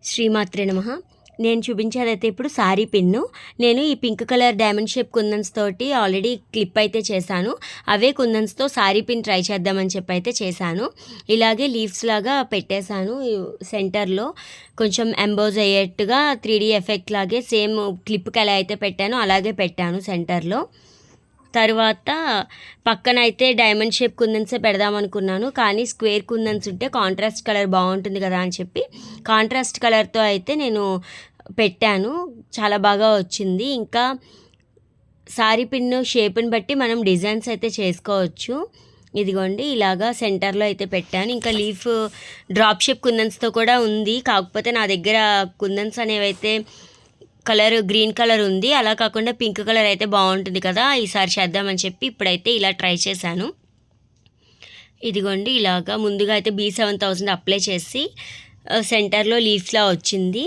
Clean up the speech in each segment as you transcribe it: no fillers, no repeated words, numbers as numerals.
శ్రీమాత్రే నమః. నేను చూపించేదైతే ఇప్పుడు సారీ పిన్ను. నేను ఈ పింక్ కలర్ డైమండ్ షేప్ కుందన్స్ తోటి ఆల్రెడీ క్లిప్ అయితే చేశాను. అవే కుందన్స్‌తో సారీ పిన్ ట్రై చేద్దామని చెప్పి అయితే చేశాను. ఇలాగే లీవ్స్ లాగా పెట్టేశాను సెంటర్‌లో. కొంచెం ఎంబోజ్ అయ్యేట్టుగా 3D ఎఫెక్ట్ లాగే సేమ్ క్లిప్‌కి ఎలా అయితే పెట్టానో అలాగే పెట్టాను సెంటర్‌లో. తరువాత పక్కనైతే డైమండ్ షేప్ కుందన్సే పెడదామనుకున్నాను. కానీ స్క్వేర్ కుందన్స్ ఉంటే కాంట్రాస్ట్ కలర్ బాగుంటుంది కదా అని చెప్పి కాంట్రాస్ట్ కలర్తో అయితే నేను పెట్టాను. చాలా బాగా వచ్చింది. ఇంకా సారీ పిన్ షేప్ని బట్టి మనం డిజైన్స్ అయితే చేసుకోవచ్చు. ఇదిగోండి ఇలాగా సెంటర్లో అయితే పెట్టాను. ఇంకా లీఫ్ డ్రాప్ షేప్ కుందన్స్తో కూడా ఉంది. కాకపోతే నా దగ్గర కుందన్స్ అనేవి అయితే కలర్ గ్రీన్ కలర్ ఉంది. అలా కాకుండా పింక్ కలర్ అయితే బాగుంటుంది కదా, ఈసారి చేద్దామని చెప్పి ఇప్పుడైతే ఇలా ట్రై చేశాను. ఇదిగోండి ఇలాగా ముందుగా అయితే B7000 అప్లై చేసి సెంటర్లో లీఫ్లా వచ్చింది.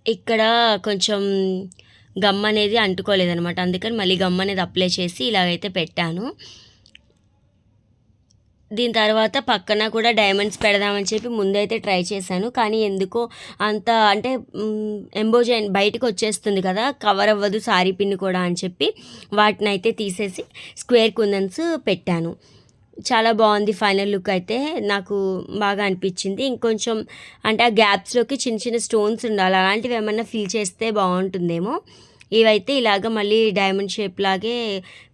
ఇక్కడ కొంచెం గమ్ అనేది అంటుకోలేదనమాట, అందుకని మళ్ళీ గమ్ అనేది అప్లై చేసి ఇలాగైతే పెట్టాను. దీని తర్వాత పక్కన కూడా డైమండ్స్ పెడదామని చెప్పి ముందైతే ట్రై చేశాను. కానీ ఎందుకో అంత అంటే ఎంబోజ్ బయటకు వచ్చేస్తుంది కదా, కవర్ అవ్వదు సారీ పిన్ కూడా అని చెప్పి వాటిని అయితే తీసేసి స్క్వేర్ కుందన్స్ పెట్టాను. చాలా బాగుంది ఫైనల్ లుక్ అయితే, నాకు బాగా అనిపించింది. ఇంకొంచెం అంటే ఆ గ్యాప్స్లోకి చిన్న చిన్న స్టోన్స్ ఉండాలి, అలాంటివి ఏమన్నా ఫిల్ చేస్తే బాగుంటుందేమో. ఇవైతే ఇలాగ మళ్ళీ డైమండ్ షేప్ లాగే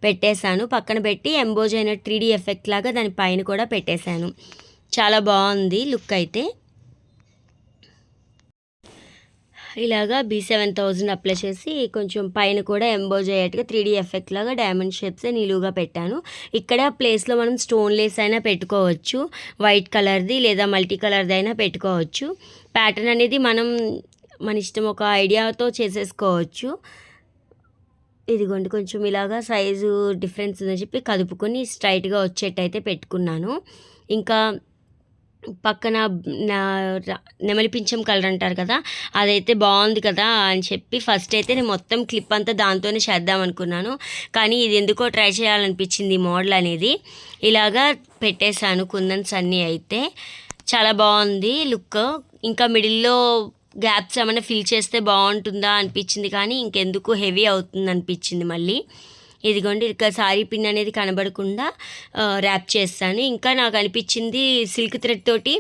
పెట్టేశాను. పక్కన పెట్టి ఎంబోజ్ అయిన 3D ఎఫెక్ట్ లాగా దాని పైన కూడా పెట్టేశాను. చాలా బాగుంది లుక్ అయితే. ఇలాగా B7000 అప్లై చేసి కొంచెం పైన కూడా ఎంబోజ్ అయ్యేట్టుగా 3D ఎఫెక్ట్ లాగా డైమండ్ షేప్స్ నిలువుగా పెట్టాను. ఇక్కడ ప్లేస్లో మనం స్టోన్ లేస్ అయినా పెట్టుకోవచ్చు, వైట్ కలర్ది లేదా మల్టీ కలర్ది అయినా పెట్టుకోవచ్చు. ప్యాటర్న్ అనేది మన ఇష్టం, ఒక ఐడియాతో చేసేసుకోవచ్చు. ఇదిగోండి కొంచెం ఇలాగా సైజు డిఫరెన్స్ ఉందని చెప్పి కదుపుకొని స్ట్రైట్గా వచ్చేట్టయితే పెట్టుకున్నాను. ఇంకా పక్కన నెమలి పింఛం కలర్ అంటారు కదా, అదైతే బాగుంది కదా అని చెప్పి ఫస్ట్ అయితే నేను మొత్తం క్లిప్ అంతా దాంతోనే చేద్దాం అనుకున్నాను. కానీ ఇది ఎందుకో ట్రై చేయాలనిపించింది మోడల్ అనేది. ఇలాగా పెట్టేశాను కుందన్స్ అన్నీ అయితే. చాలా బాగుంది లుక్. ఇంకా మిడిల్లో గ్యాప్స్ ఏమైనా ఫిల్ చేస్తే బాగుంటుందా అనిపించింది, కానీ ఇంకెందుకు హెవీ అవుతుంది అనిపించింది మళ్ళీ. ఇదిగోండి ఇక్కడ సారీ పిన్ అనేది కనబడకుండా ర్యాప్ చేస్తాను. ఇంకా నాకు అనిపించింది సిల్క్ థ్రెడ్ తోటి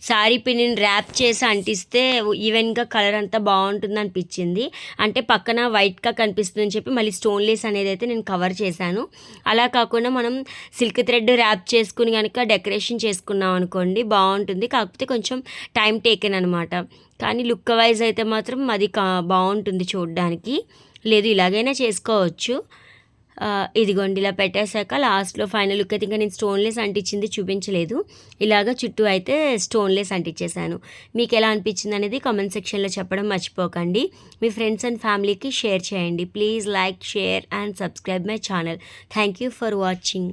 సారీ పిన్ని ర్యాప్ చేసి అంటిస్తే ఈవెన్గా కలర్ అంతా బాగుంటుంది అనిపించింది. అంటే పక్కన వైట్గా కనిపిస్తుందని చెప్పి మళ్ళీ స్టోన్ లేస్ అనేది అయితే నేను కవర్ చేశాను. అలా కాకుండా మనం సిల్క్ థ్రెడ్ ర్యాప్ చేసుకుని కనుక డెకరేషన్ చేసుకున్నాం అనుకోండి బాగుంటుంది. కాకపోతే కొంచెం టైం టేకెన్ అనమాట. కానీ లుక్ వైజ్ అయితే మాత్రం అది బాగుంటుంది చూడడానికి. లేదు ఇలాగైనా చేసుకోవచ్చు. ఇదిగోండి ఇలా పెట్టేశాక లాస్ట్లో ఫైనల్ లుక్ అయితే ఇంకా నేను స్టోన్లెస్ అంటించింది చూపించలేదు. ఇలాగ చుట్టూ అయితే స్టోన్లెస్ అంటించేశాను. మీకు ఎలా అనిపించింది అనేది కామెంట్ సెక్షన్లో చెప్పడం మర్చిపోకండి. మీ ఫ్రెండ్స్ అండ్ ఫ్యామిలీకి షేర్ చేయండి. Please like, share and subscribe my channel. Thank you for watching.